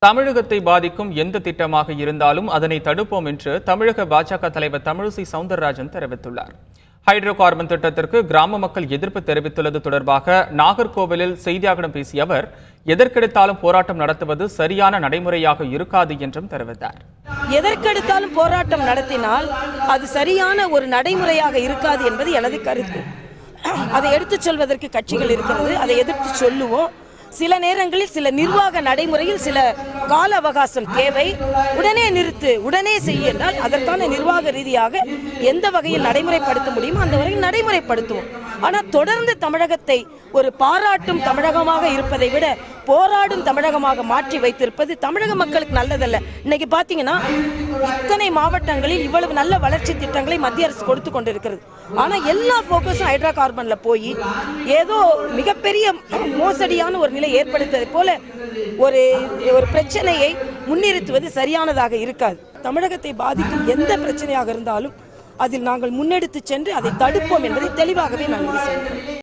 தமிழகத்தை பாதிக்கும் எந்த திட்டமாக இருந்தாலும் அதனை தடுப்போம் என்று தமிழக பாஜக தலைவர் தமிழிசை சவுந்தரராஜன் தெரிவித்துள்ளார். ஹைட்ரோ கார்பன் திட்டத்திற்கு கிராம மக்கள் எதிர்ப்பு தெரிவித்துள்ளது தொடர்பாக நாகர்கோவிலில் செய்தியாளர்களிடம் பேசிய அவர், எதற்கெடுத்தாலும் போராட்டம் நடத்துவது சரியான நடைமுறையாக இருக்காது என்றும் தெரிவித்தார். எதற்கெடுத்தாலும் போராட்டம் நடத்தினால் அது சரியான ஒரு நடைமுறையாக இருக்காது என்பது எனது கருத்து. அதை எடுத்துச் சொல்வதற்கு கட்சிகள் இருக்கிறது, அதை எதிர்த்து சொல்லுவோம். சில நேரங்களில் சில நிர்வாக நடைமுறையில் சில கால அவகாசம் தேவை. உடனே நிறுத்து, உடனே செய்ய என்றால் அதற்கான நிர்வாக ரீதியாக எந்த வகையில் நடைமுறைப்படுத்த முடியுமோ அந்த வகையில் நடைமுறைப்படுத்துவோம். ஆனால் தொடர்ந்து தமிழகத்தை ஒரு பாராட்டும் தமிழகமாக இருப்பதை விட போராடும் தமிழகமாக மாற்றி வைத்திருப்பது தமிழக மக்களுக்கு நல்லதல்ல. இன்னைக்கு பாத்தீங்கன்னா இத்தனை மாவட்டங்களில் இவ்வளவு நல்ல வளர்ச்சி திட்டங்களை மத்திய அரசு கொடுத்து கொண்டிருக்கிறது. ஆனா எல்லா போக்கஸும் ஹைட்ரோ கார்பன்ல போய் ஏதோ மிகப்பெரிய மோசடியான ஒரு நிலை ஏற்படுத்தது போல ஒரு பிரச்சனையை முன்னிறுத்துவது சரியானதாக இருக்காது. தமிழகத்தை பாதிக்கும் எந்த பிரச்சனையாக இருந்தாலும் அதில் நாங்கள் முன்னெடுத்து சென்று அதை தடுப்போம் என்பதை தெளிவாகவே நாங்கள் சொல்கிறோம்.